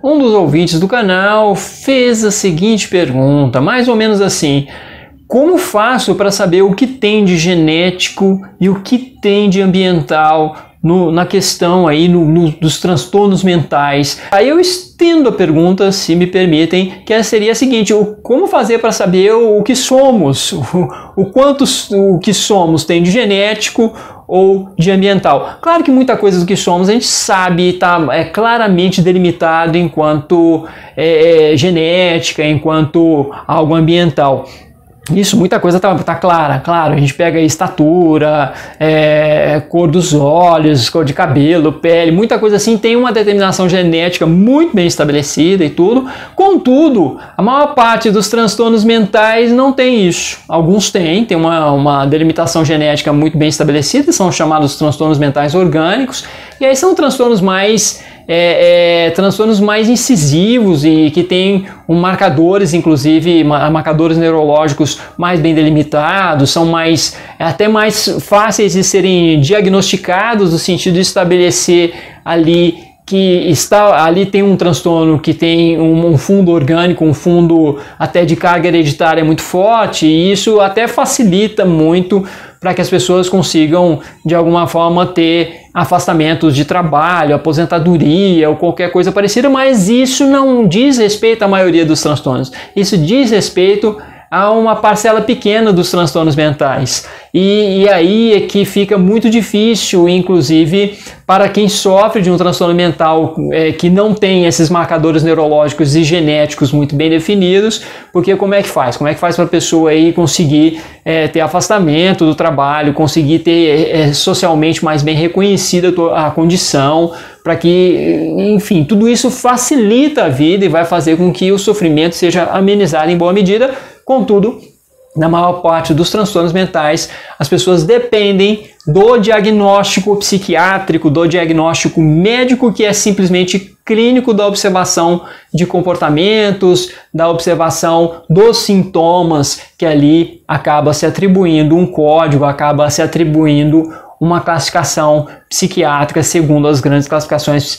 Um dos ouvintes do canal fez a seguinte pergunta, mais ou menos assim: como faço para saber o que tem de genético e o que tem de ambiental na questão aí dos transtornos mentais? Aí eu estendo a pergunta, se me permitem, que seria a seguinte: como fazer para saber o que somos, o que somos tem de genético ou de ambiental? Claro que muita coisa do que somos a gente sabe, está claramente delimitado enquanto genética, enquanto algo ambiental. Isso, muita coisa tá clara, claro, a gente pega aí estatura, cor dos olhos, cor de cabelo, pele, muita coisa assim tem uma determinação genética muito bem estabelecida e tudo. Contudo, a maior parte dos transtornos mentais não tem isso. Alguns têm uma delimitação genética muito bem estabelecida, são chamados transtornos mentais orgânicos, e aí são transtornos mais incisivos e que têm marcadores, inclusive marcadores neurológicos mais bem delimitados, são até mais fáceis de serem diagnosticados, no sentido de estabelecer ali que ali tem um transtorno que tem um fundo orgânico, um fundo até de carga hereditária muito forte, e isso até facilita muito para que as pessoas consigam, de alguma forma, ter afastamentos de trabalho, aposentadoria ou qualquer coisa parecida, mas isso não diz respeito à maioria dos transtornos. Isso diz respeito a uma parcela pequena dos transtornos mentais. E aí é que fica muito difícil, inclusive, para quem sofre de um transtorno mental que não tem esses marcadores neurológicos e genéticos muito bem definidos, porque como é que faz? Como é que faz para a pessoa aí conseguir ter afastamento do trabalho, conseguir ter socialmente mais bem reconhecida a condição, para que, enfim, tudo isso facilita a vida e vai fazer com que o sofrimento seja amenizado em boa medida. Contudo, na maior parte dos transtornos mentais, as pessoas dependem do diagnóstico psiquiátrico, do diagnóstico médico, que é simplesmente clínico, da observação de comportamentos, da observação dos sintomas, que ali acaba se atribuindo um código, acaba se atribuindo uma classificação psiquiátrica segundo as grandes classificações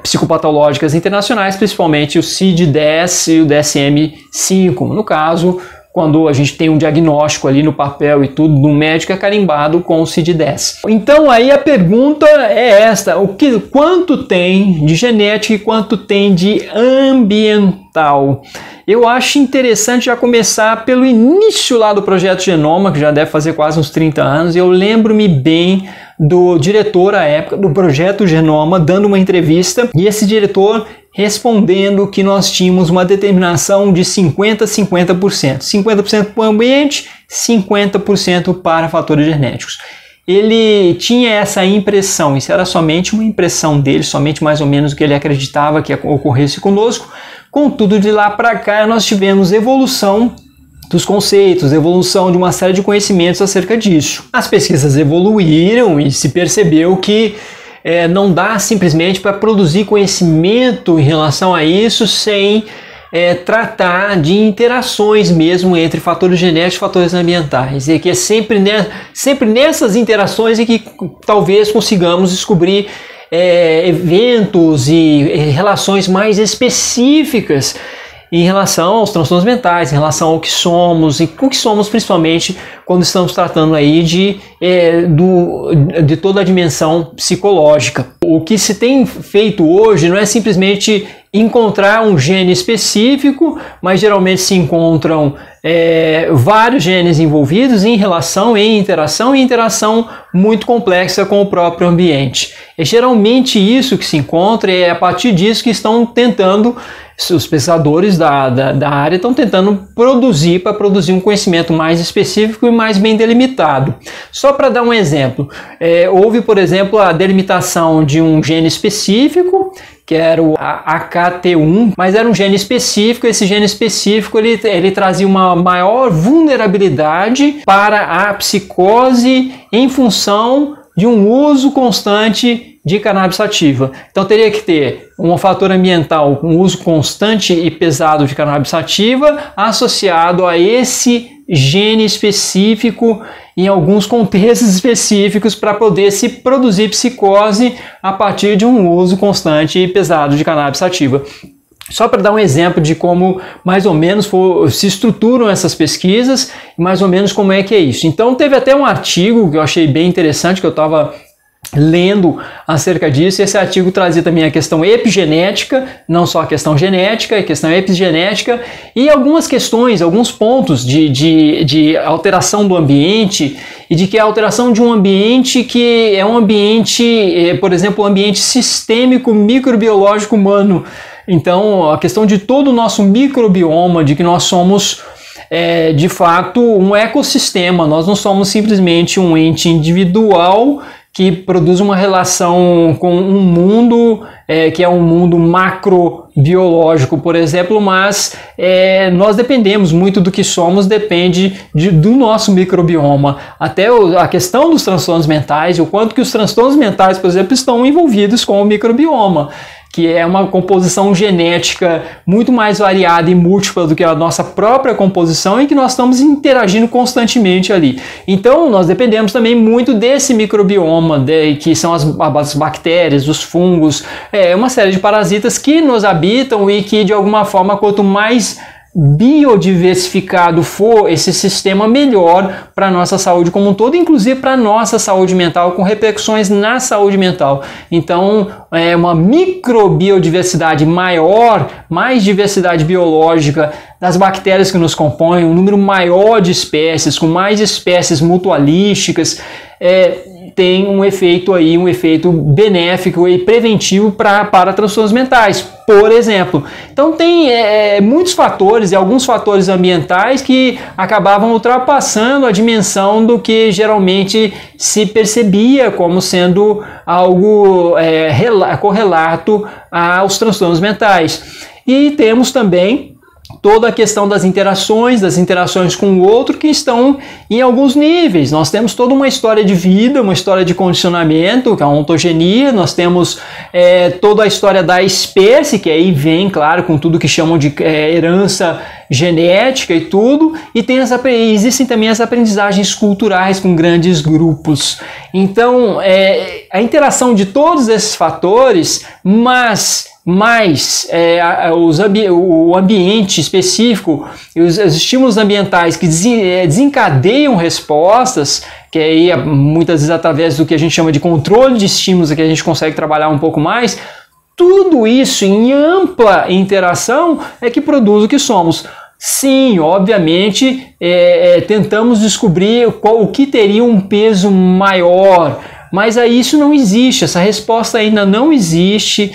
psicopatológicas internacionais, principalmente o CID-10 e o DSM-5. No caso, quando a gente tem um diagnóstico ali no papel e tudo, do médico é carimbado com o CID-10. Então aí a pergunta é esta: quanto tem de genética e quanto tem de ambiental? Eu acho interessante já começar pelo início lá do Projeto Genoma, que já deve fazer quase uns 30 anos. Eu lembro-me bem do diretor à época do Projeto Genoma dando uma entrevista, e esse diretor respondendo que nós tínhamos uma determinação de 50-50%. 50% para o ambiente, 50% para fatores genéticos. Ele tinha essa impressão, isso era somente uma impressão dele, somente mais ou menos o que ele acreditava que ocorresse conosco. Contudo, de lá para cá nós tivemos evolução dos conceitos, evolução de uma série de conhecimentos acerca disso. As pesquisas evoluíram e se percebeu que não dá simplesmente para produzir conhecimento em relação a isso sem tratar de interações mesmo entre fatores genéticos e fatores ambientais. E que é sempre nessas interações em que talvez consigamos descobrir eventos e relações mais específicas em relação aos transtornos mentais, em relação ao que somos, e com o que somos principalmente quando estamos tratando aí de toda a dimensão psicológica. O que se tem feito hoje não é simplesmente encontrar um gene específico, mas geralmente se encontram vários genes envolvidos em relação, em interação, e interação muito complexa com o próprio ambiente. É geralmente isso que se encontra, e é a partir disso que estão tentando, os pesquisadores da área estão tentando produzir um conhecimento mais específico e mais bem delimitado. Só para dar um exemplo, houve, por exemplo, a delimitação de um gene específico, que era o AKT1, mas era um gene específico. Esse gene específico ele trazia uma maior vulnerabilidade para a psicose em função de um uso constante de cannabis sativa. Então teria que ter um fator ambiental, um uso constante e pesado de cannabis sativa associado a esse gene específico em alguns contextos específicos para poder se produzir psicose a partir de um uso constante e pesado de cannabis sativa. Só para dar um exemplo de como mais ou menos se estruturam essas pesquisas e mais ou menos como é que é isso. Então teve até um artigo que eu achei bem interessante, que eu estava lendo acerca disso, e esse artigo trazia também a questão epigenética, não só a questão genética, a questão epigenética e algumas questões, alguns pontos de alteração do ambiente, e de que a alteração de um ambiente que é um ambiente, por exemplo, um ambiente sistêmico microbiológico humano. Então, a questão de todo o nosso microbioma, de que nós somos de fato um ecossistema, nós não somos simplesmente um ente individual que produz uma relação com um mundo que é um mundo macrobiológico, por exemplo, mas nós dependemos muito do que somos, depende do nosso microbioma. Até a questão dos transtornos mentais, o quanto que os transtornos mentais, por exemplo, estão envolvidos com o microbioma, que é uma composição genética muito mais variada e múltipla do que a nossa própria composição, em que nós estamos interagindo constantemente ali. Então, nós dependemos também muito desse microbioma, que são as bactérias, os fungos, uma série de parasitas que nos habitam e que, de alguma forma, quanto mais biodiversificado for esse sistema, melhor para a nossa saúde como um todo, inclusive para a nossa saúde mental, com repercussões na saúde mental. Então, uma microbiodiversidade maior, mais diversidade biológica das bactérias que nos compõem, um número maior de espécies, com mais espécies mutualísticas, tem um efeito aí, um efeito benéfico e preventivo para transtornos mentais, por exemplo. Então tem muitos fatores e alguns fatores ambientais que acabavam ultrapassando a dimensão do que geralmente se percebia como sendo algo correlato aos transtornos mentais. E temos também toda a questão das interações com o outro, que estão em alguns níveis. Nós temos toda uma história de vida, uma história de condicionamento, que é a ontogenia, nós temos toda a história da espécie, que aí vem, claro, com tudo que chamam de herança genética e tudo, e existem também as aprendizagens culturais com grandes grupos. Então, a interação de todos esses fatores, mas o ambiente específico e os estímulos ambientais que desencadeiam respostas, que aí muitas vezes através do que a gente chama de controle de estímulos, que a gente consegue trabalhar um pouco mais, tudo isso em ampla interação é que produz o que somos. Sim, obviamente, tentamos descobrir o que teria um peso maior, mas aí isso não existe, essa resposta ainda não existe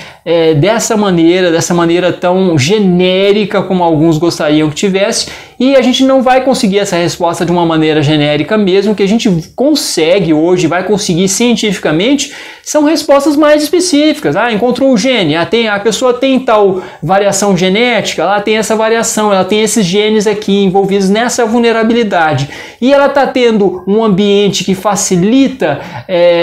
dessa maneira tão genérica como alguns gostariam que tivesse, e a gente não vai conseguir essa resposta de uma maneira genérica mesmo. Que a gente consegue hoje, vai conseguir cientificamente, são respostas mais específicas. Encontrou o gene, a pessoa tem tal variação genética, ela tem essa variação, ela tem esses genes aqui envolvidos nessa vulnerabilidade, e ela está tendo um ambiente que facilita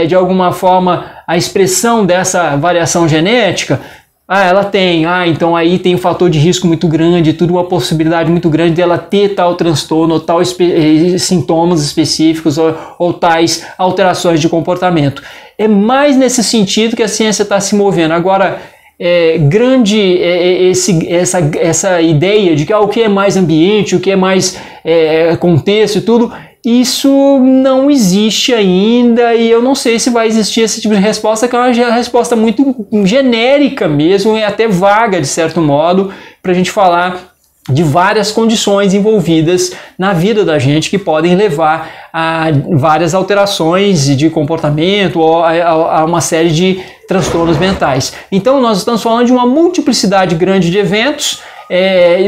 de alguma forma a expressão dessa variação genética. Ela tem, então aí tem um fator de risco muito grande, tudo uma possibilidade muito grande dela ter tal transtorno, ou tal sintomas específicos, ou tais alterações de comportamento. É mais nesse sentido que a ciência está se movendo. Agora, essa ideia de que o que é mais ambiente, o que é mais contexto e tudo, isso não existe ainda, e eu não sei se vai existir esse tipo de resposta, que é uma resposta muito genérica mesmo, e até vaga de certo modo, para a gente falar de várias condições envolvidas na vida da gente que podem levar a várias alterações de comportamento ou a uma série de transtornos mentais. Então nós estamos falando de uma multiplicidade grande de eventos,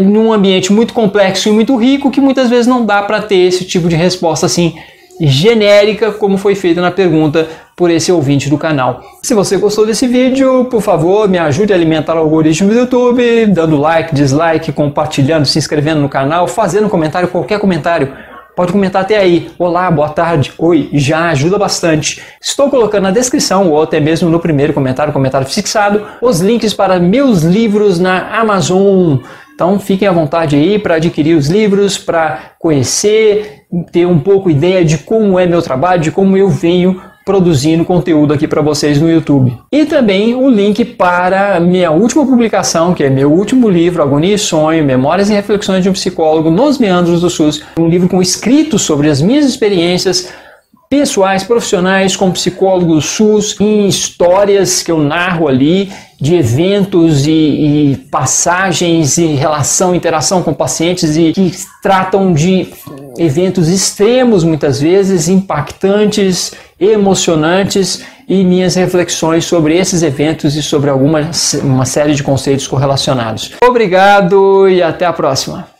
num ambiente muito complexo e muito rico, que muitas vezes não dá para ter esse tipo de resposta assim genérica, como foi feita na pergunta por esse ouvinte do canal. Se você gostou desse vídeo, por favor, me ajude a alimentar o algoritmo do YouTube, dando like, dislike, compartilhando, se inscrevendo no canal, fazendo comentário, qualquer comentário Pode comentar até aí. Olá, boa tarde, oi, já ajuda bastante. Estou colocando na descrição, ou até mesmo no primeiro comentário fixado, os links para meus livros na Amazon. Então fiquem à vontade aí para adquirir os livros, para conhecer, ter um pouco ideia de como é meu trabalho, de como eu venho produzindo conteúdo aqui para vocês no YouTube. E também o link para minha última publicação, que é meu último livro, Agonia e Sonho, Memórias e Reflexões de um Psicólogo nos Meandros do SUS. Um livro com escritos sobre as minhas experiências pessoais, profissionais, como psicólogo do SUS, em histórias que eu narro ali, de eventos e passagens e interação com pacientes e que tratam de eventos extremos, muitas vezes, impactantes, emocionantes, e minhas reflexões sobre esses eventos e sobre uma série de conceitos correlacionados. Obrigado e até a próxima!